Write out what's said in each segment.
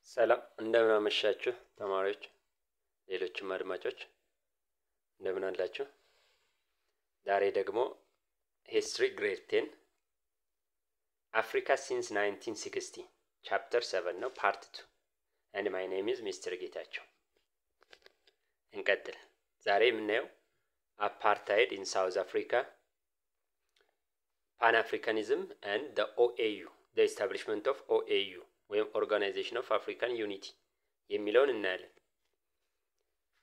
ሰላም እንደምን አመሻችሁ ተማሪዎች ሌሎችም አድማጮች እንደምን አላችሁ? ዛሬ ደግሞ ሂስትሪ ግሬድ 10 አፍሪካ ሲንስ 1960 ቻፕተር 7 ነው ፓርት 2 and my name is Mr. ጌታቸው። እንቀጥል። ዛሬ የምናየው አፓርታይድ in South Africa, Pan-Africanism and the OAU, the establishment of OAU ወይም Organization of African Unity የሚለውን እናያለን።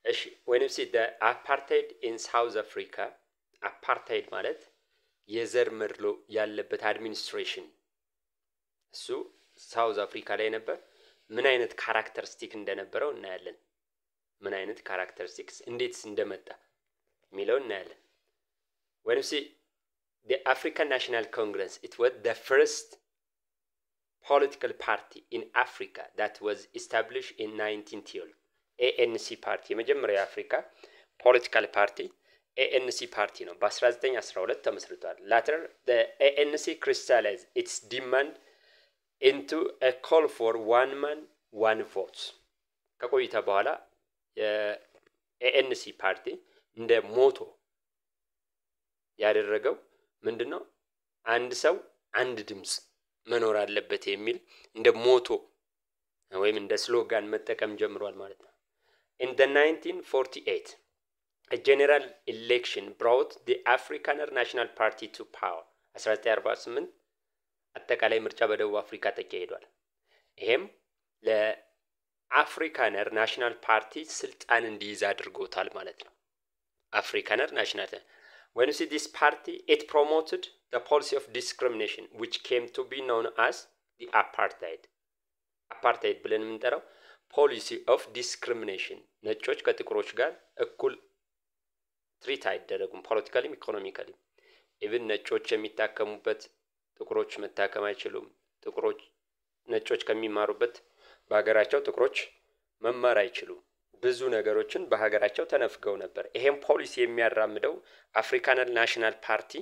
እሺ when you see the apartheid in South Africa, apartheid ማለት የዘር መድሎ ያለበት አድሚኒስትሬሽን እሱ ሳውዝ አፍሪካ ላይ ነበር። ምን አይነት ካራክተሪስቲክ እንደነበረው እናያለን። ምን አይነት ካራክተሪስቲክስ እንዴት እንደመጣ የሚለውን እናያለን። when you see the African National Congress, it was the first political party in Africa that was established in 1912. ANC party የመጀመሪያው የአፍሪካ ፖለቲካል ፓርቲ ANC party ነው። በ1912 ተመስርቷል። later the ANC crystallized its demand into a call for one man one vote. ከቆይታ በኋላ የANC ፓርቲ እንደ ሞቶ ያደረገው ምንድነው? አንድ ሰው አንድ ድምጽ መኖር አለበት የሚል እንደ ሞቶ ወይም እንደ ስሎጋን መጠቀም ጀምሯል ማለት ነው። In the 1948 a general election brought the Afrikaner National Party to power. 1948 አጠቃላይ ምርጫ በደቡብ አፍሪካ ተካሂዷል። ይሄም ለአፍሪካነር ናሽናል ፓርቲ ስልጣን እንዲይዝ አድርጎታል ማለት ነው። አፍሪካነር ናሽናል when you see this party, it promoted the policy of discrimination which came to be known as the apartheid. apartheid ብለን የምንጠራው policy of discrimination ነጮች ከጥቁሮች ጋር እኩል ትሪት አይደረጉም ፖለቲካሊም ኢኮኖሚካሊም። ኢቭን ነጮች የሚታከሙበት ጥቁሮች መታከም አይችሉም። ጥቁሮች ነጮች ከሚማሩበት በሀገራቸው ጥቁሮች መማር አይችሉም። ብዙ ነገሮችን በሀገራቸው ተነፍገው ነበር። ይሄን ፖሊሲ የሚያራምደው አፍሪካነር ናሽናል ፓርቲ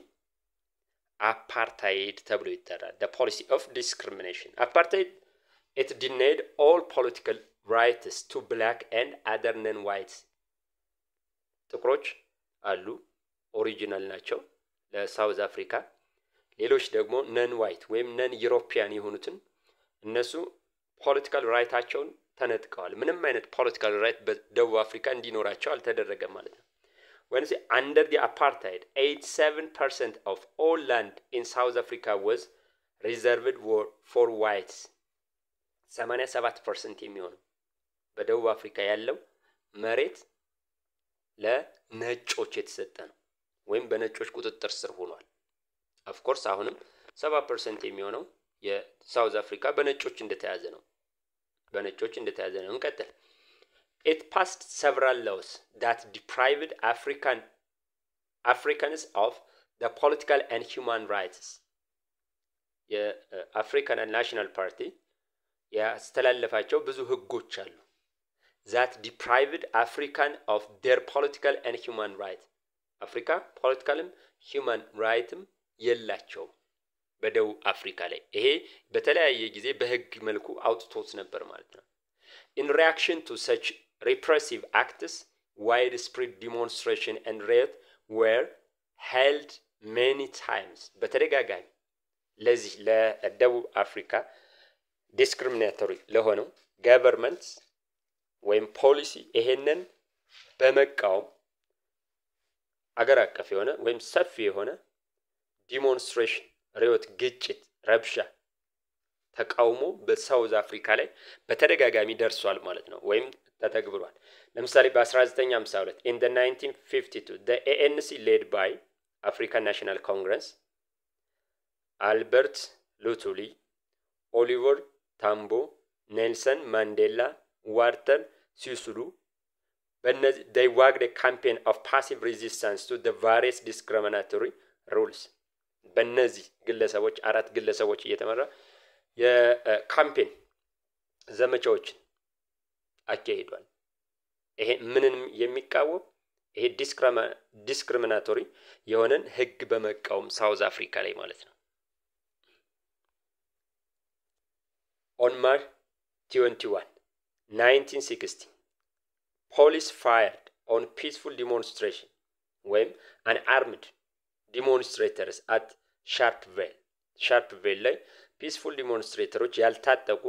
አፓርታይድ ተብሎ ይጠራል። the policy of discrimination. apartheid it denied all political rights to black and other non-whites. ጥቁሮች አሉ ኦሪጂናል ናቸው ለሳውዝ አፍሪካ። ሌሎች ደግሞ ነን ዋይት ወይም ነን ዩሮፒያን የሆኑትን እነሱ ፖለቲካል ራይታቸውን ተነጥቀዋል። ምንም አይነት ፖለቲካል ራይት በደቡብ አፍሪካ እንዲኖራቸው አልተደረገም ማለት ነው። when say under the apartheid 87% of all land in South Africa was reserved for whites. 87% የሚሆነው በደቡብ አፍሪካ ያለው መሬት ለነጮች የተሰጠ ነው ወይም በነጮች ቁጥጥር ስር ሆኗል። of course አሁንም 7% የሚሆነው የሳውዝ አፍሪካ በነጮች እንደተያዘ ነው። በነጮች እንደተያዘ ነው። እንቀጥል። it passed several laws that deprived Africans of the political and human rights. የአፍሪካን ናሽናል ፓርቲ ያስተላለፋቸው ብዙ ህጎች አሉ that deprived African of their political and human rights. አፍሪካ ፖለቲካልም human rightም የላቸው በደቡብ አፍሪካ ላይ። ይሄ በተለያየ ጊዜ በህግ መልኩ አውጥቶት ነበር ማለት ነው። in reaction to such repressive acts, widespread demonstration and riot were held many times. በተደጋጋሚ ለዚህ ለደቡብ አፍሪካ ዲስክሪሚኔቶሪ ለሆነው ገቨርንመንት ወይም ፖሊሲ ይሄንን በመቃወም አገር አቀፍ የሆነ ወይም ሰፊ የሆነ ዲሞንስትሬሽን ሪዮት ግጭት ረብሻ ተቃውሞ በሳውዝ አፍሪካ ላይ በተደጋጋሚ ደርሷል ማለት ነው ወይም ተተግብሯል። ለምሳሌ በ1952 in the 1952 the ANC led by African National Congress, Albert Luthuli, Oliver Tambo, Nelson Mandela, Walter Sisulu, they waged a campaign of passive resistance to the various discriminatory rules. በእነዚህ ግለሰቦች አራት ግለሰቦች እየተመራ የካምፔን ዘመቻዎችን አካሂዷል። ይሄ ምንንም የሚቃወም ይሄ ዲስክሪሚናቶሪ የሆነን ህግ በመቃወም ሳውዝ አፍሪካ ላይ ማለት ነው። on March 21 1960 police fired on peaceful demonstration ወይም unarmed demonstrators at ሻርፕቪል ላይ ፒስፉል ዲሞንስትሬተሮች ያልታጠቁ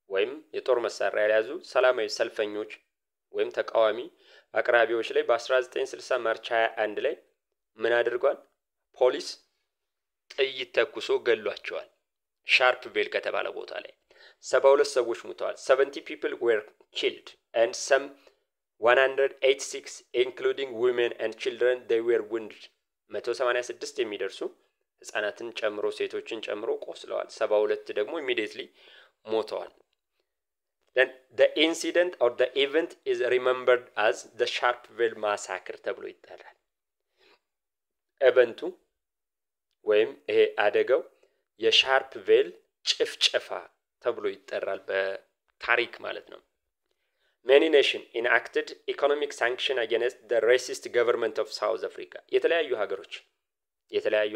ወይም የጦር መሳሪያ ያልያዙ ሰላማዊ ሰልፈኞች ወይም ተቃዋሚ አቅራቢዎች ላይ በ1960 ማርች 21 ላይ ምን አድርጓል? ፖሊስ ጥይት ተኩሶ ገሏቸዋል። ሻርፕቪል ከተባለ ቦታ ላይ 72 ሰዎች ሞተዋል። 70 people were killed and some 186 including women and children they were wounded 186 የሚደርሱ ህፃናትን ጨምሮ ሴቶችን ጨምሮ ቆስለዋል። 72 ደግሞ immediately ሞተዋል። Then the incident or the event is remembered as the Sharpeville massacre ተብሎ ይጠራል። ኢቨንቱ ወይም ይሄ አደጋው የሻርፕቪል ጭፍጨፋ ተብሎ ይጠራል በታሪክ ማለት ነው። Many nations enacted economic sanction against the racist government of South Africa የተለያዩ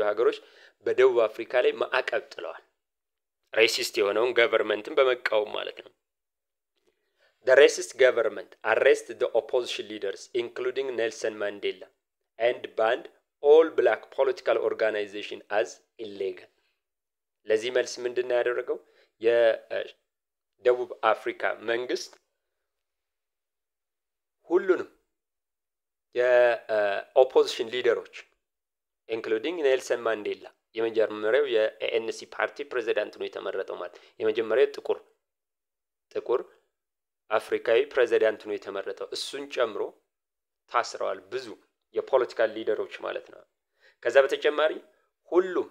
ሀገሮች በደቡብ አፍሪካ ላይ ማዕቀብ ጥለዋል። ሬሲስት የሆነውን ገቨርንመንትን በመቃወም ማለት ነው። The racist government arrested the opposition leaders including Nelson Mandela and banned all black political organizations as illegal. ለዚህ መልስ ምንድነው ያደረገው? የደቡብ አፍሪካ መንግስት ሁሉንም የኦፖዚሽን ሊደሮች including ኔልሰን ማንዴላ የመጀመሪያው የኤንሲ ፓርቲ ፕሬዝዳንት ነው የተመረጠው ማለት የመጀመሪያው ጥቁር አፍሪካዊ ፕሬዝዳንት ነው የተመረጠው እሱን ጨምሮ ታስረዋል ብዙ የፖለቲካል ሊደሮች ማለት ነው። ከዛ በተጨማሪ ሁሉም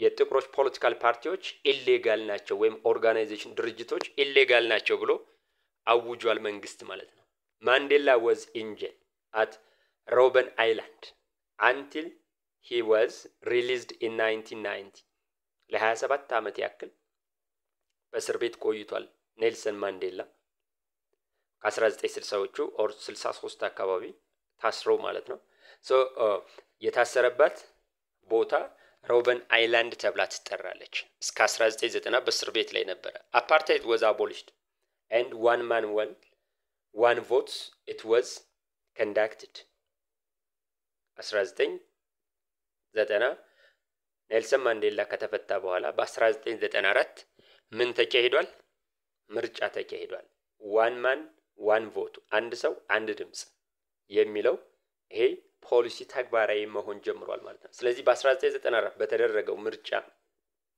የጥቁሮች ፖለቲካል ፓርቲዎች ኢሌጋል ናቸው ወይም ኦርጋናይዜሽን ድርጅቶች ኢሌጋል ናቸው ብሎ አውጇል መንግስት ማለት ነው። ማንዴላ was in jail at Robben Island until he was released in 1990 ለ27 ዓመት ያክል በእስር ቤት ቆይቷል ኔልሰን ማንዴላ ከ1960ዎቹ ኦር 63 አካባቢ ታስሮ ማለት ነው። የታሰረበት ቦታ ሮበን አይላንድ ተብላ ትጠራለች። እስከ 1990 በእስር ቤት ላይ ነበር። apartheid was abolished and one man one vote it was conducted 1990 ኔልሰን ማንዴላ ከተፈታ በኋላ በ1994 ምን ተካሂዷል? ምርጫ ተካሂዷል። one man one vote አንድ ሰው አንድ ድምጽ የሚለው ይሄ ፖሊሲ ተግባራዊ መሆን ጀምሯል ማለት ነው። ስለዚህ በ1994 በተደረገው ምርጫ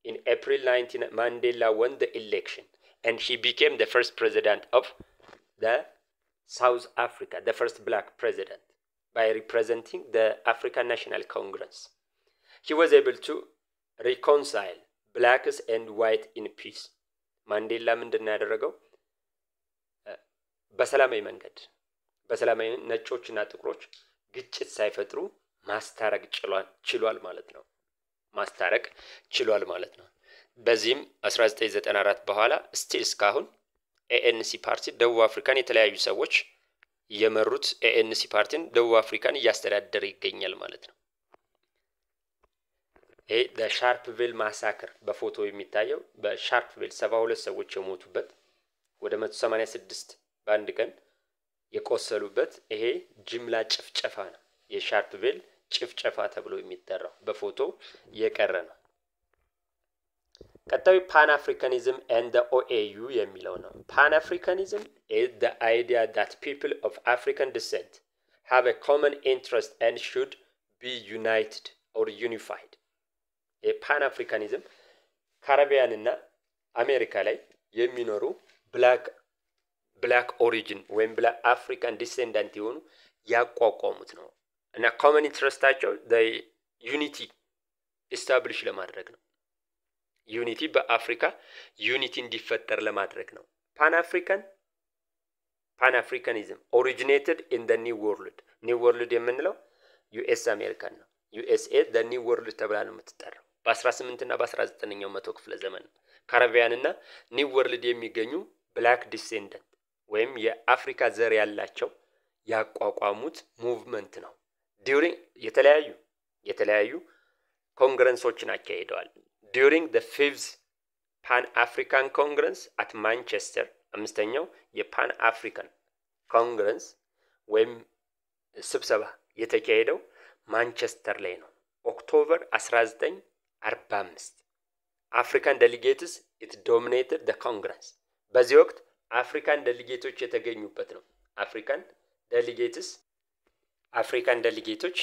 in April 19 Mandela won the election and he became the first president of the South Africa, the first black president by representing the African National Congress. He was able to reconcile blacks and white in peace. ማንዴላ ምንድነው ያደረገው? በሰላማዊ መንገድ በሰላማዊ ነጮችና ጥቁሮች ግጭት ሳይፈጥሩ ማስታረቅ ችሏል ማለት ነው። በዚህም 1994 በኋላ ስቲል እስካሁን ኤኤንሲ ፓርቲ ደቡብ አፍሪካን የተለያዩ ሰዎች የመሩት ኤኤንሲ ፓርቲን ደቡብ አፍሪካን እያስተዳደረ ይገኛል ማለት ነው። ይሄ the Sharpeville massacre በፎቶ የሚታየው በሻርፕቪል 72 ሰዎች የሞቱበት ወደ 186 በአንድ ቀን የቆሰሉበት ይሄ ጅምላ ጭፍጨፋ ነው። የሻርፕቪል ጭፍጨፋ ተብሎ የሚጠራው በፎቶ የቀረ ነው። ቀጣዩ pan-Africanism and the OAU የሚለው ነው። Pan-Africanism is the idea that people of African descent have a common interest and should be united or unified. pan-Africanism ካሪቢያን እና አሜሪካ ላይ የሚኖሩ ብላክ ኦሪጂን ወይም ብላክ አፍሪካን ዲሴንዳንት የሆኑ ያቋቋሙት ነው እና ኮመን ኢንትረስታቸው ዩኒቲ ኢስታብሊሽ ለማድረግ ነው። ዩኒቲ በአፍሪካ ዩኒቲ እንዲፈጠር ለማድረግ ነው። pan-Africanism originated in the New World. New World የምንለው ዩኤስ አሜሪካን ነው። ዩኤስኤ the New World ተብላ ነው የምትጠራው። በ18 እና በ19ኛው መቶ ክፍለ ዘመን ካሪቢያን እና ኒው ወርልድ የሚገኙ ብላክ ዲሴንደንት ወይም የአፍሪካ ዘር ያላቸው ያቋቋሙት ሙቭመንት ነው። ዱሪንግ የተለያዩ ኮንግረሶችን አካሂደዋል። During the 5th Pan-African Congress at Manchester አምስተኛው የፓን አፍሪካን ኮንግረስ ወይም ስብሰባ የተካሄደው ማንቸስተር ላይ ነው ኦክቶበር 1945 አፍሪካን ዴሊጌትስ it dominated the congress በዚህ ወቅት አፍሪካን ዴሊጌቶች የተገኙበት ነው አፍሪካን ዴሊጌቶች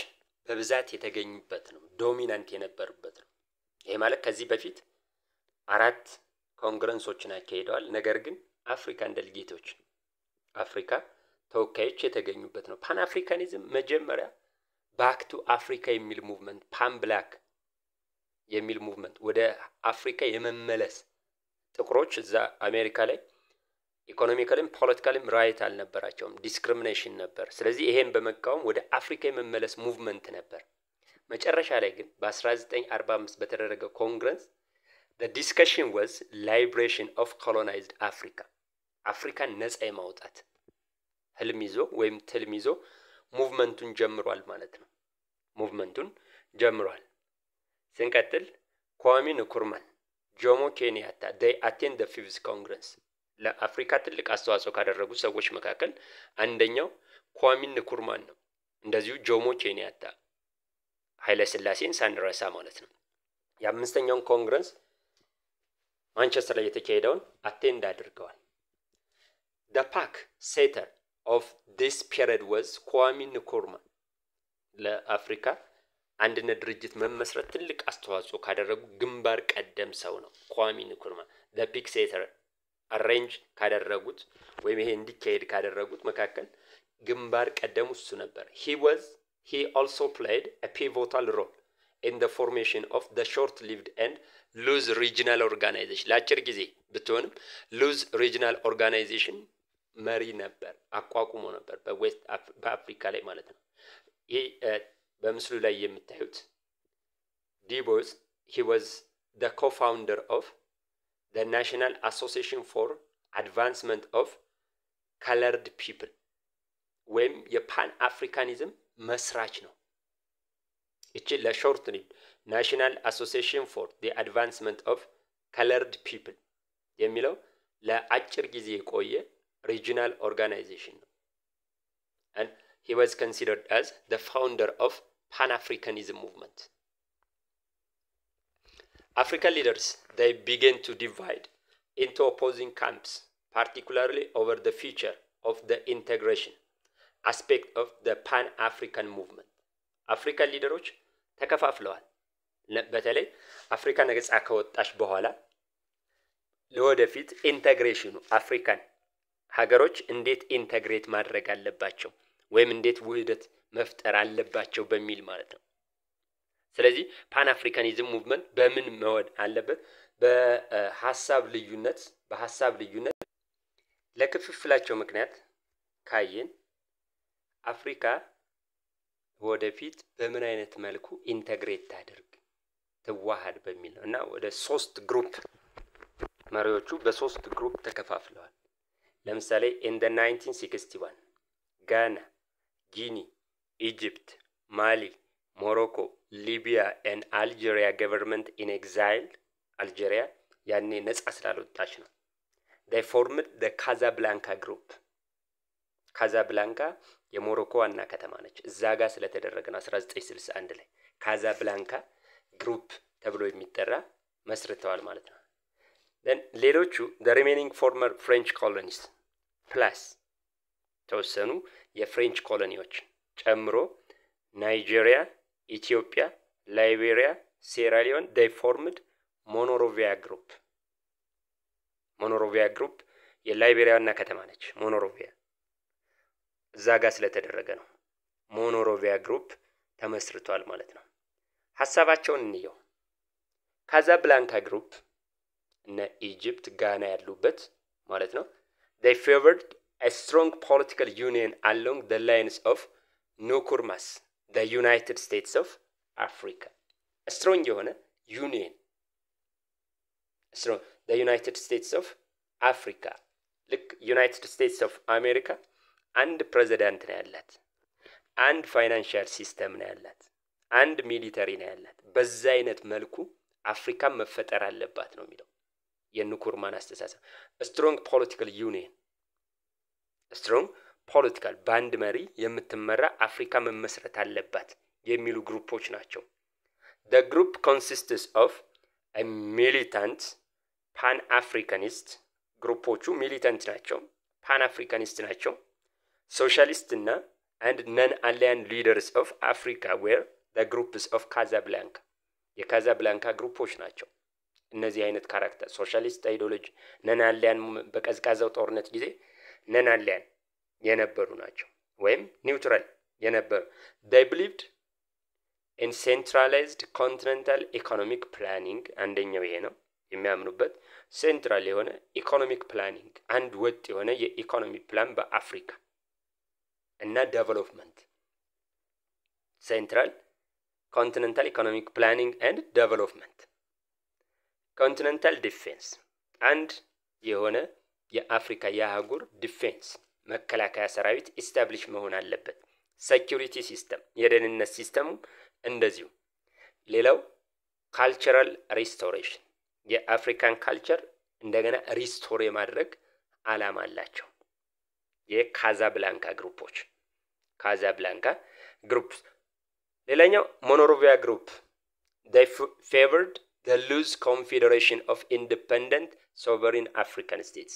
በብዛት የተገኙበት ነው ዶሚናንት የነበሩበት ነው ይሄ ማለት ከዚህ በፊት 4 ኮንግረሶችን አካሂደዋል ነገር ግን አፍሪካን ዴሊጌቶች አፍሪካ ተወካዮች የተገኙበት ነው ፓን አፍሪካኒዝም መጀመሪያ ባክ ቱ አፍሪካ የሚል ሙቭመንት ፓን ብላክ የሚል ሙቭመንት ወደ አፍሪካ የመመለስ ጥቁሮች እዛ አሜሪካ ላይ ኢኮኖሚካሊም ፖለቲካሊም ራይት አልነበራቸውም ዲስክሪሚኔሽን ነበር ስለዚህ ይሄን በመቃወም ወደ አፍሪካ የመመለስ ሙቭመንት ነበር መጨረሻ ላይ ግን በ1945 በተደረገው ኮንግረስ the discussion was liberation of colonized Africa አፍሪካን ነፃ የማውጣት ህልም ይዞ ወይም ትልም ይዞ ሙቭመንቱን ጀምሯል ማለት ነው ሙቭመንቱን ጀምሯል ስንቀጥል ኳሚ ንኩርማን ጆሞ ኬንያታ they attend the 5th congress ለአፍሪካ ትልቅ አስተዋጽኦ ካደረጉ ሰዎች መካከል አንደኛው ኳሚ ንኩርማን ነው እንደዚሁ ጆሞ ኬንያታ ኃይለ ሥላሴን ሳንረሳ ማለት ነው የአምስተኛው ኮንግረስ ማንቸስተር ላይ የተካሄደውን አቴንድ አድርገዋል the pack setter of this period was ኳሚ ንኩርማ ለአፍሪካ አንድነት ድርጅት መመስረት ትልቅ አስተዋጽኦ ካደረጉ ግንባር ቀደም ሰው ነው ኳሚ ንኩርማ the pick setter arrange ካደረጉት ወይም ይሄ እንዲካሄድ ካደረጉት መካከል ግንባር ቀደም እሱ ነበር he also played a pivotal role in the formation of the short-lived and loose regional organization ለአጭር ጊዜ ብትሆንም loose regional organization መሪ ነበር አቋቁሞ ነበር በዌስት በአፍሪካ ላይ ማለት ነው ይሄ በምስሉ ላይ የምታዩት ዲቦስ he was the co-founder of the National Association for Advancement of Colored People ወይም የፓን አፍሪካኒዝም መስራች ነው እቺ ለሾርት ነው National Association for the Advancement of Colored People የሚለው ለአጭር ጊዜ የቆየ regional organization and he was considered as the founder of Pan-Africanism movement. African leaders, they began to divide into opposing camps, particularly over the future of the integration aspect of the Pan-African movement. African leaders ተከፋፍለዋል በተለይ አፍሪካ ነፃ ከወጣች በኋላ ለወደፊት ኢንተግሬሽኑ አፍሪካን ሀገሮች እንዴት ኢንተግሬት ማድረግ አለባቸው ወይም እንዴት ውህደት መፍጠር አለባቸው በሚል ማለት ነው ስለዚህ ፓን አፍሪካኒዝም ሙቭመንት በምን መወድ አለበት በሐሳብ ልዩነት ለክፍፍላቸው ምክንያት ካየን አፍሪካ ወደፊት በምን አይነት መልኩ ኢንተግሬት ታደርግ ተዋሃድ በሚል ነውና ወደ 3 ግሩፕ መሪዎቹ በ3 ግሩፕ ተከፋፍለዋል ለምሳሌ in the 1961 Ghana Guinea Egypt Mali Morocco Libya and Algeria government in exile Algeria ያኔ ነፃ ስላልወጣች ነው they formed the Casablanca group Casablanca የሞሮኮ ዋና ከተማ ነች እዛ ጋር ስለተደረገ ነው 1961 ላይ Casablanca group ተብሎ የሚጠራ መስርተዋል ማለት ነው then ሌሎቹ the remaining former French colonies plus ተወሰኑ የፍሬንች ኮሎኒዎች ጨምሮ ናይጄሪያ ኢትዮጵያ ላይቤሪያ ሴራሊዮን they formed Monrovia group የላይቤሪያ ዋና ከተማ ነች ሞኖሮቪያ እዛ ጋር ስለተደረገ ነው ሞኖሮቪያ ግሩፕ ተመስርቷል ማለት ነው ሐሳባቸውን እንየው ካዛብላንካ ግሩፕ እና ኢጂፕት ጋና ያሉበት ማለት ነው they favored a strong political union along the lines of Nkrumah's the United States of Africa a strong የሆነ union the United States of Africa like United States of America and president ነው ያላት and financial system ነው ያላት and military ነው ያላት በዛ አይነት መልኩ አፍሪካ መፈጠር አለባት ነው የሚለው የንኩርማን አስተሳሰብ ስትሮንግ ፖለቲካል ዩኒየን ስትሮንግ ፖለቲካል ባንድ መሪ የምትመራ አፍሪካ መመስረት አለባት የሚሉ ግሩፖች ናቸው። The group consists of a militant pan-africanist ግሩፖቹ ሚሊታንት ናቸው፣ ፓን አፍሪካኒስት ናቸው፣ ሶሻሊስት እና and non-aligned leaders of Africa were the groups of Casablanca የካዛብላንካ ግሩፖች ናቸው። እነዚህ አይነት ካራክተር ሶሻሊስት አይዲዮሎጂ ነን አሊያን በቀዝቃዛው ጦርነት ጊዜ ነን አሊያን የነበሩ ናቸው ወይም ኒውትራል የነበሩ they believed in centralized continental economic planning አንደኛው ይሄ ነው የሚያምኑበት ሴንትራል የሆነ ኢኮኖሚክ ፕላኒንግ አንድ ወጥ የሆነ የኢኮኖሚ ፕላን በአፍሪካ እና ዴቨሎፕመንት ሴንትራል continental economic planning and development continental defense አንድ የሆነ የአፍሪካ የአህጉር ዲፌንስ መከላከያ ሰራዊት ኢስታብሊሽ መሆን አለበት። ሴኩሪቲ ሲስተም የደህንነት ሲስተሙ እንደዚሁ። ሌላው ካልቸራል ሪስቶሬሽን የአፍሪካን ካልቸር እንደገና ሪስቶር የማድረግ ዓላማ አላቸው የካዛብላንካ ግሩፖች ካዛብላንካ ግሩፕስ። ሌላኛው ሞኖሮቪያ ግሩፕ they favored the loose confederation of independent sovereign African states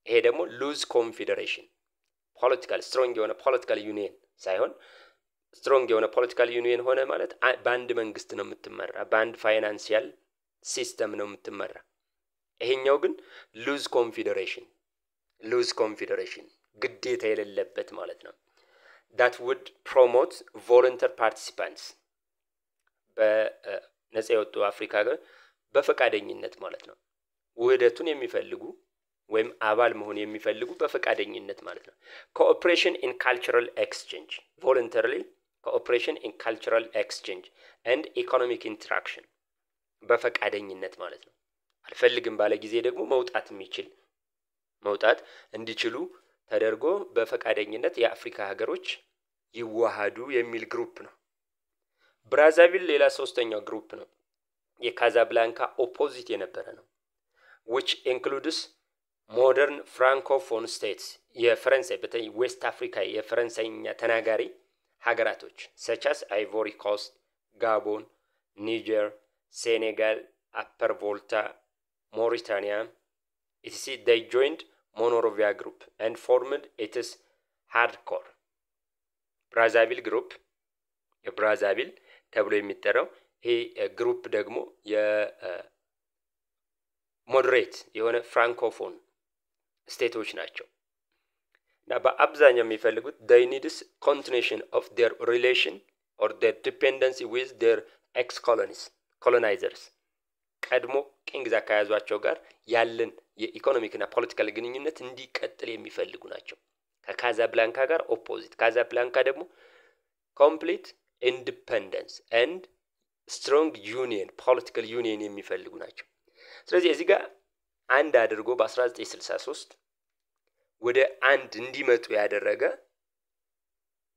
ይሄ ደግሞ loose confederation ፖለቲካል ስትሮንግ የሆነ ፖለቲካል ዩኒየን ሳይሆን ስትሮንግ የሆነ ፖለቲካል ዩኒየን ሆነ ማለት በአንድ መንግስት ነው የምትመራ በአንድ ፋይናንሻል ሲስተም ነው የምትመራ። ይሄኛው ግን ሉዝ ኮንፌዴሬሽን ግዴታ የሌለበት ማለት ነው። that would promote volunteer participants በነፃ የወጡ አፍሪካ ጋር በፈቃደኝነት ማለት ነው ውህደቱን የሚፈልጉ ወይም አባል መሆን የሚፈልጉ በፈቃደኝነት ማለት ነው። cooperation in cultural exchange voluntarily cooperation in cultural exchange and economic interaction በፈቃደኝነት ማለት ነው። አልፈልግም ባለ ጊዜ ደግሞ መውጣት እንዲችሉ ተደርጎ በፈቃደኝነት የአፍሪካ ሀገሮች ይዋሃዱ የሚል ግሩፕ ነው። ብራዛቪል ሌላ ሶስተኛው ግሩፕ ነው። የካዛብላንካ ኦፖዚት የነበረ ነው which includes modern francophone states የፈረንሳይ በተለይ ዌስት አፍሪካ የፈረንሳይኛ ተናጋሪ ሀገራቶች such as Ivory Coast, Gabon, Niger, Senegal, Upper Volta, Mauritania etc. They joined Monrovia group and formed its hardcore ብራዛቪል ግሩፕ የብራዛቪል ተብሎ የሚጠራው ይሄ ግሩፕ ደግሞ የሞዴሬት የሆነ ፍራንኮፎን ስቴቶች ናቸው እና በአብዛኛው የሚፈልጉት they needs continuation of their relation or their dependency with their colonizers ቀድሞ ቅኝ ግዛት ከያዟቸው ጋር ያለን የኢኮኖሚክና ፖለቲካል ግንኙነት እንዲቀጥል የሚፈልጉ ናቸው። ከካዛብላንካ ጋር ኦፖዚት ካዛብላንካ ደግሞ ኮምፕሊት ኢንዲፔንደንስ ኤንድ ስትሮንግ ዩኒየን ፖለቲካል ዩኒየን የሚፈልጉ ናቸው። ስለዚህ እዚህ ጋር አንድ አድርጎ በ1963 ወደ አንድ እንዲመጡ ያደረገ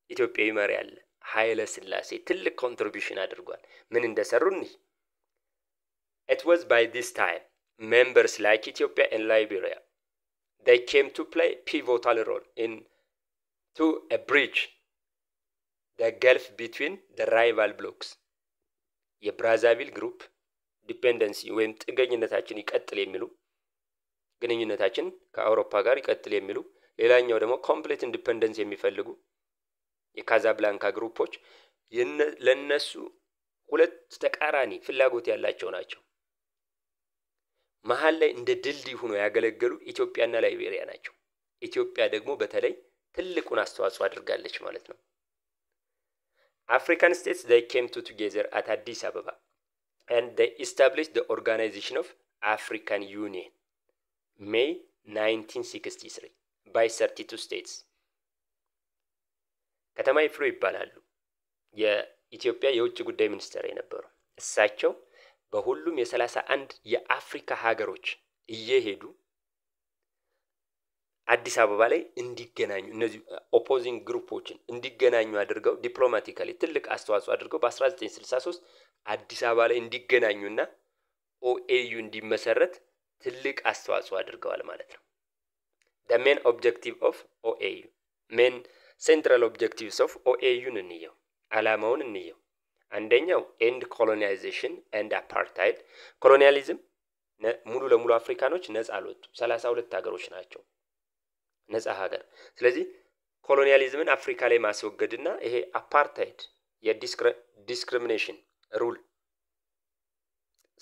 ኢትዮጵያዊ መሪ አለ ኃይለ ሥላሴ ትልቅ ኮንትሪቢዩሽን አድርጓል። ምን እንደሰሩን It was by this time members like Ethiopia and Liberia they came to play pivotal role in to a bridge the gulf between the rival blocks የብራዛቪል ግሩፕ ዲፔንደንሲ ወይም ጥገኝነታችን ይቀጥል የሚሉ ግንኙነታችን ከአውሮፓ ጋር ይቀጥል የሚሉ ሌላኛው ደግሞ ኮምፕሊት ኢንዲፔንደንስ የሚፈልጉ የካዛብላንካ ግሩፖች ለነሱ ሁለት ተቃራኒ ፍላጎት ያላቸው ናቸው። መሃል ላይ እንደ ድልድይ ሆኖ ያገለገሉ ኢትዮጵያና ላይቤሪያ ናቸው። ኢትዮጵያ ደግሞ በተለይ ትልቁን አስተዋጽኦ አድርጋለች ማለት ነው። African states they came together at Addis Ababa and they established the Organization of African Union May 1963 by 32 states ከተማ ይፍሩ ይባላሉ። የኢትዮጵያ የውጭ ጉዳይ ሚኒስትር የነበሩ እሳቸው በሁሉም የ31 የአፍሪካ ሀገሮች እየሄዱ አዲስ አበባ ላይ እንዲገናኙ እነዚህ ኦፖዚንግ ግሩፖችን እንዲገናኙ አድርገው ዲፕሎማቲካሊ ትልቅ አስተዋጽኦ አድርገው በ1963 አዲስ አበባ ላይ እንዲገናኙና ኦኤዩ እንዲመሰረት ትልቅ አስተዋጽኦ አድርገዋል ማለት ነው። the main objective of OAU main central objectives of OAU እንየው ዓላማውን እንየው። አንደኛው end colonization and apartheid ኮሎኒያሊዝም ሙሉ ለሙሉ አፍሪካኖች ነፃ አልወጡም 32 ሀገሮች ናቸው ነፃ ሀገር ስለዚህ ኮሎኒያሊዝምን አፍሪካ ላይ ማስወገድና ይሄ አፓርታይድ የዲስክሪሚኔሽን ሩል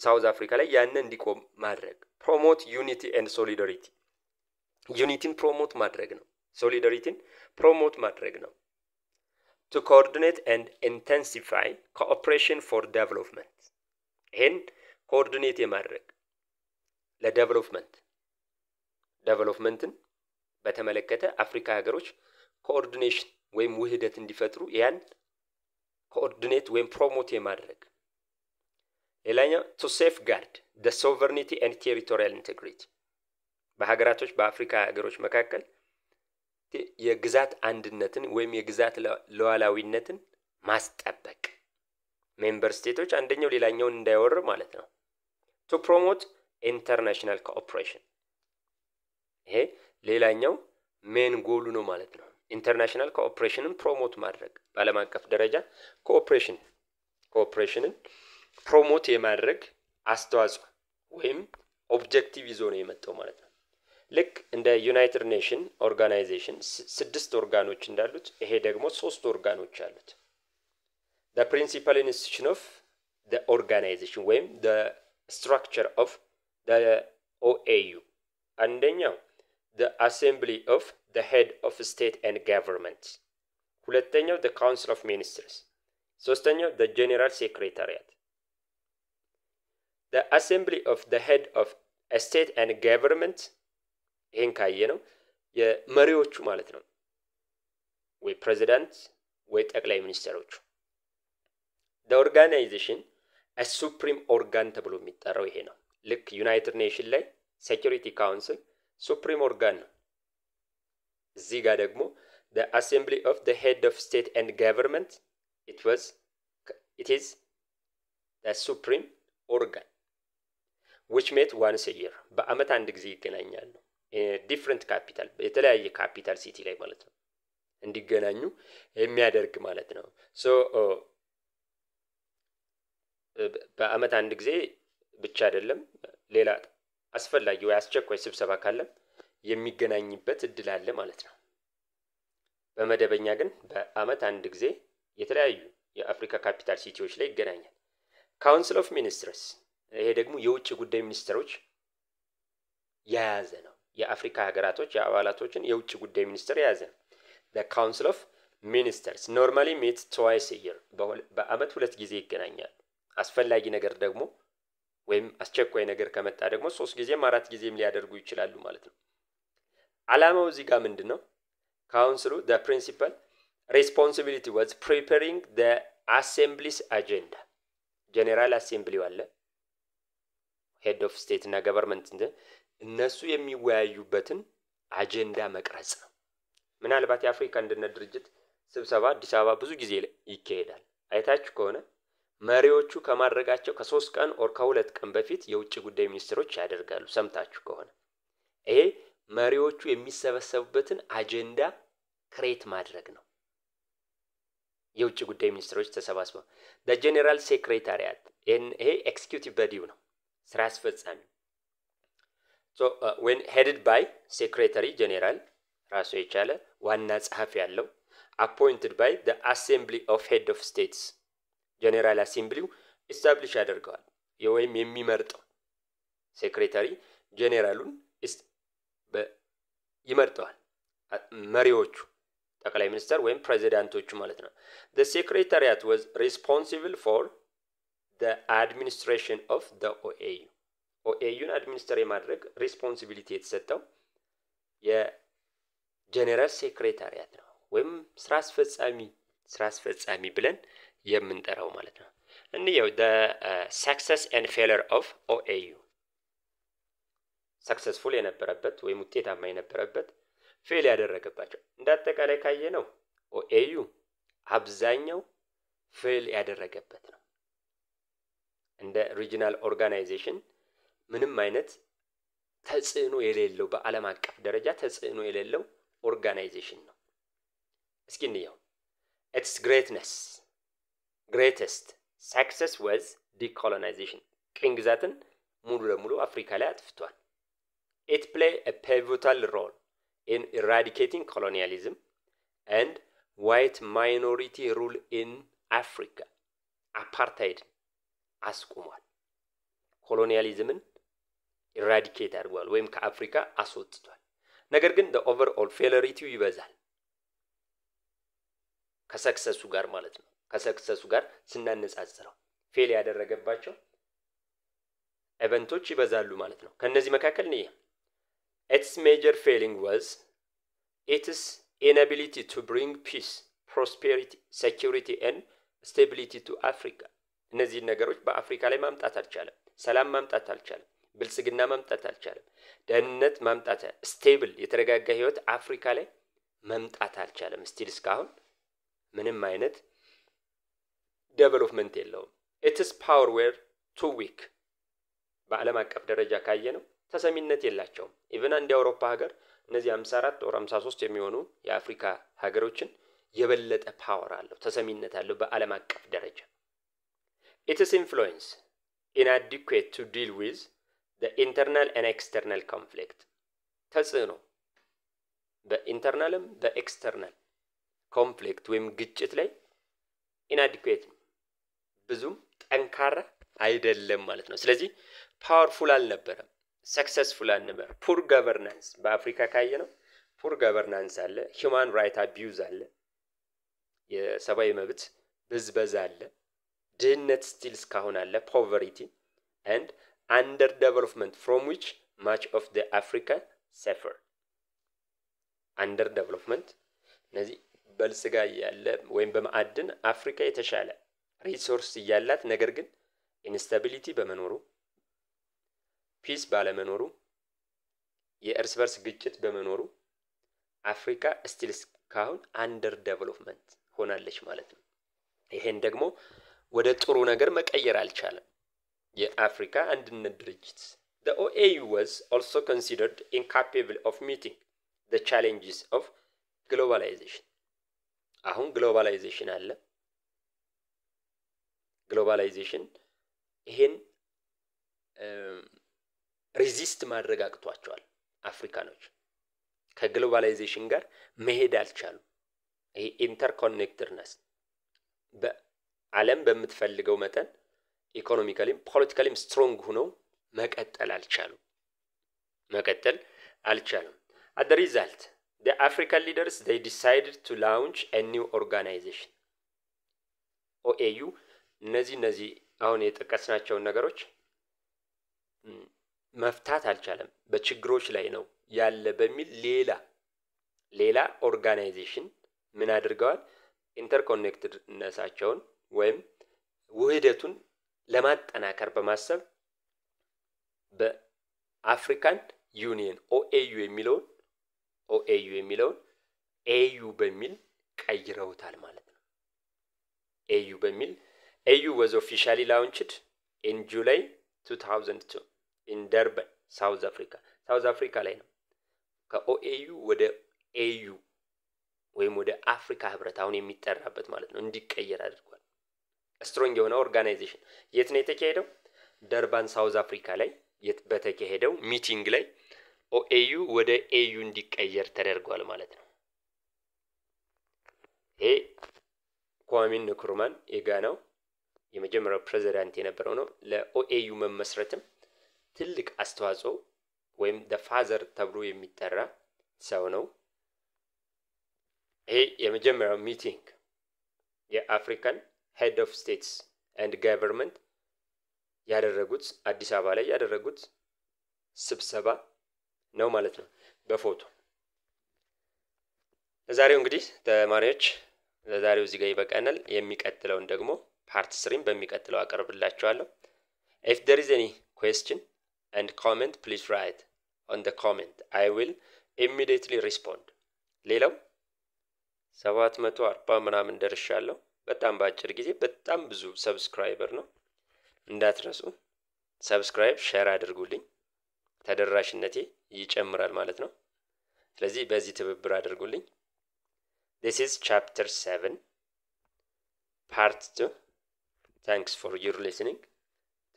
ሳውዝ አፍሪካ ላይ ያንን እንዲቆም ማድረግ ፕሮሞት ዩኒቲ ኤንድ ሶሊዳሪቲ ዩኒቲን ፕሮሞት ማድረግ ነው ሶሊዳሪቲን ፕሮሞት ማድረግ ነው to coordinate and intensify cooperation for development ይሄን ኮኦርዲኔት የማድረግ ለዴቨሎፕመንትን በተመለከተ አፍሪካ ሀገሮች ኮኦርዲኔሽን ወይም ውህደት እንዲፈጥሩ ያን ኮኦርዲኔት ወይም ፕሮሞት የማድረግ ሌላኛው to safeguard the sovereignty and territorial integrity በሀገራቶች በአፍሪካ ሀገሮች መካከል የግዛት አንድነትን ወይም የግዛት ሉዓላዊነትን ማስጠበቅ ሜምበር ስቴቶች አንደኛው ሌላኛውን እንዳይወር ማለት ነው to promote international cooperation ይሄ ሌላኛው ሜን ጎሉ ነው ማለት ነው ኢንተርናሽናል ኮኦፕሬሽንን ፕሮሞት ማድረግ በዓለም አቀፍ ደረጃ ኮኦፕሬሽንን ፕሮሞት የማድረግ አስተዋጽኦ ወይም ኦብጀክቲቭ ይዞ ነው የመጣው ማለት ነው ልክ እንደ ዩናይትድ ኔሽን ኦርጋናይዜሽን 6 ኦርጋኖች እንዳሉት ይሄ ደግሞ 3 ኦርጋኖች አሉት the principal institution of the organization ወይም the structure of the OAU አንደኛው the assembly of the head of state and government ሁለተኛው the council of ministers ሶስተኛው the general secretariat the assembly of the head of a state and government ይሄን ካየ ነው የመሪዎቹ ማለት ነው ወይ ፕሬዚዳንት ወይ ጠቅላይ ሚኒስትሮቹ the organization a supreme organ ተብሎ የሚጠራው ይሄ ነው ልክ ዩናይትድ ኔሽን ላይ ሴኩሪቲ ካውንስል ሱፕሪም ኦርጋን ነው እዚህ ጋር ደግሞ the assembly of the head of state and government it is the supreme organ which met once a year በአመት አንድ ጊዜ ይገናኛሉ different capital የተለያየ ካፒታል ሲቲ ላይ ማለት ነው እንዲገናኙ የሚያደርግ ማለት ነው so በአመት አንድ ጊዜ ብቻ አይደለም ሌላ አስፈላጊ ወይ አስቸኳይ ስብሰባ ካለ የሚገናኝበት እድል አለ ማለት ነው በመደበኛ ግን በአመት አንድ ጊዜ የተለያዩ የአፍሪካ ካፒታል ሲቲዎች ላይ ይገናኛል ካውንስል ኦፍ ሚኒስትርስ ይሄ ደግሞ የውጭ ጉዳይ ሚኒስትሮች ያያዘ ነው የአፍሪካ ሀገራቶች የአባላቶችን የውጭ ጉዳይ ሚኒስትር ያያዘ the council of ministers normally meet twice a year በአመት 2 ጊዜ ይገናኛል አስፈላጊ ነገር ደግሞ ወይም አስቸኳይ ነገር ከመጣ ደግሞ 3 ጊዜም 4 ጊዜም ሊያደርጉ ይችላሉ ማለት ነው ዓላማው እዚህ ጋር ምንድነው council the principal responsibility was preparing the assembly's agenda general assembly አለ head of state እና government እነሱ የሚወያዩበትን አጀንዳ መቅረጽ ነው ምናልባት የአፍሪካ አንድነት ድርጅት ስብሰባ አዲስ አበባ ብዙ ጊዜ ይካሄዳል አይታችሁ ከሆነ መሪዎቹ ከማድረጋቸው ከ3 ቀን ኦር ከ2 ቀን በፊት የውጭ ጉዳይ ሚኒስትሮች ያደርጋሉ ሰምታችሁ ከሆነ ይሄ መሪዎቹ የሚሰበሰቡበትን አጀንዳ ክሬት ማድረግ ነው የውጭ ጉዳይ ሚኒስትሮች ተሰባስበው the general secretariat ይሄ ኤክስኪዩቲቭ ቦዲው ነው ስራ አስፈጻሚ so when headed by secretary general ራሱ የቻለ ዋና ጸሐፊ ያለው appointed by the assembly of head of states general assembly establish ያደርጋል ወይም የሚመርጠው ሴክሬታሪ ጄኔራሉን ይመርጣል መሪዎቹ ጠቅላይ ሚኒስትር ወይም ፕሬዚዳንቶቹ ማለት ነው the secretariat was responsible for the administration of the OAUን አድሚኒስትር የማድረግ ሪስፖንሲቢሊቲ የተሰጠው የጀነራል ሴክሬታሪያት ነው ወይም ስራ አስፈጻሚ ብለን የምንጠራው ማለት ነው እንየው the success and failure of OAU successful የነበረበት ወይም ውጤታማ የነበረበት ፌል ያደረገባቸው እንዳጠቃላይ ካየ ነው OAU አብዛኛው ፌል ያደረገበት ነው እንደ ሪጂናል ኦርጋናይዜሽን ምንም አይነት ተጽዕኖ የሌለው በዓለም አቀፍ ደረጃ ተጽዕኖ የሌለው ኦርጋናይዜሽን ነው። እስኪ እንየው። Its greatest success was decolonization. ቅኝ ግዛትን ሙሉ ለሙሉ አፍሪካ ላይ አጥፍቷል። It played a pivotal role in eradicating colonialism and white minority rule in Africa. አፓርታይድ አስቆሟል። ኮሎኒያሊዝምን ኢራዲኬት አድርጓል ወይም ከአፍሪካ አስወጥቷል። ነገር ግን the overall failure ይበዛል ከሰክሰሱ ጋር ማለት ነው። ከሰክሰሱ ጋር ስናነጻጽረው ፌል ያደረገባቸው ኢቨንቶች ይበዛሉ ማለት ነው። ከነዚህ መካከል ነው its major failing was its inability to bring peace, prosperity, security and stability to Africa. እነዚህ ነገሮች በአፍሪካ ላይ ማምጣት አልቻለም። ሰላም ማምጣት አልቻለም። ብልጽግና ማምጣት አልቻለም። ደህንነት ማምጣት ስቴብል የተረጋጋ ህይወት አፍሪካ ላይ ማምጣት አልቻለም። ስቲል እስካሁን ምንም አይነት ዴቨሎፕመንት የለውም። its power were too weak. በዓለም አቀፍ ደረጃ ካየነው ተሰሚነት የላቸውም። ኢቭን አንድ የአውሮፓ ሀገር እነዚህ 54 or 53 የሚሆኑ የአፍሪካ ሀገሮችን የበለጠ ፓወር አለው፣ ተሰሚነት አለው በዓለም አቀፍ ደረጃ። its influence inadequate to deal with the internal and external conflict. ተጽዕኖ በኢንተርናልም በኤክስተርናል ኮንፍሊክት ወይም ግጭት ላይ inadequate ብዙም ጠንካራ አይደለም ማለት ነው። ስለዚህ ፓወርፉል አልነበረም፣ ሰክሰስፉል አልነበረም። ፑር ገቨርናንስ በአፍሪካ ካየነው ፑር ገቨርናንስ አለ፣ ሂውማን ራይት አቢዩዝ አለ፣ የሰብአዊ መብት ብዝበዛ አለ፣ ድህነት ስቲል እስካሁን አለ፣ ፖቨርቲ and under development from which much of the Africa suffer. under development እነዚህ በልጽጋ ያለ ወይም በማዕድን አፍሪካ የተሻለ ሪሶርስ ያላት ነገር ግን ኢንስታቢሊቲ በመኖሩ ፒስ ባለመኖሩ የእርስ በርስ ግጭት በመኖሩ አፍሪካ ስቲል እስካሁን አንደር ዴቨሎፕመንት ሆናለች ማለት ነው። ይሄን ደግሞ ወደ ጥሩ ነገር መቀየር አልቻለም የአፍሪካ አንድነት ድርጅት። The OAU was also considered incapable of meeting the challenges of globalization. አሁን ግሎባላይዜሽን አለ። ግሎባላይዜሽን ይሄን ሬዚስት ማድረግ አቅቷቸዋል አፍሪካኖች። ከግሎባላይዜሽን ጋር መሄድ አልቻሉም። ይሄ ኢንተርኮኔክትድነስ በዓለም በምትፈልገው መጠን ኢኮኖሚካሊም ፖለቲካሊም ስትሮንግ ሆነው መቀጠል አልቻሉም። At the result, the African leaders, they decided to launch a new organization. OAU እነዚህ አሁን የጠቀስናቸው ነገሮች መፍታት አልቻለም፣ በችግሮች ላይ ነው ያለ በሚል ሌላ ኦርጋናይዜሽን ምን አድርገዋል? ኢንተርኮኔክትድነሳቸውን ወይም ውህደቱን ለማጠናከር በማሰብ በአፍሪካን ዩኒየን OAU የሚለውን AU በሚል ቀይረውታል ማለት ነው። AU was officially launched in July 2002 in Durban, South Africa ላይ ነው። ከOAU ወደ AU ወይም ወደ አፍሪካ ህብረት አሁን የሚጠራበት ማለት ነው እንዲቀየር አድርጓል። ስትሮንግ የሆነ ኦርጋናይዜሽን የት ነው የተካሄደው? ደርባን ሳውዝ አፍሪካ ላይ በተካሄደው ሚቲንግ ላይ OAU ወደ AU እንዲቀየር ተደርጓል ማለት ነው። ይሄ ኳሜ ንክሩማን የጋናው የመጀመሪያው ፕሬዝዳንት የነበረው ነው። ለOAU መመስረትም ትልቅ አስተዋጽኦ ወይም the father ተብሎ የሚጠራ ሰው ነው። ይሄ የመጀመሪያው ሚቲንግ የአፍሪካን ሄድ ኦፍ ስቴትስ ኤንድ ገቨርንመንት ያደረጉት አዲስ አበባ ላይ ያደረጉት ስብሰባ ነው ማለት ነው በፎቶ። ለዛሬው እንግዲህ ተማሪዎች ለዛሬው እዚህ ጋር ይበቃናል። የሚቀጥለውን ደግሞ ፓርት 3 በሚቀጥለው አቀርብላችኋለሁ። If there is any question and comment, please write on the comment. I will immediately respond. ሌላው 740 ምናምን ደርሻለሁ። በጣም ባጭር ጊዜ በጣም ብዙ ሰብስክራይበር ነው። እንዳትረሱ ሰብስክራይብ ሼር አድርጉልኝ። ተደራሽነቴ ይጨምራል ማለት ነው። ስለዚህ በዚህ ትብብር አድርጉልኝ። This is chapter 7 part 2. Thanks for your listening.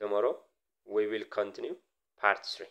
Tomorrow we will continue part 3.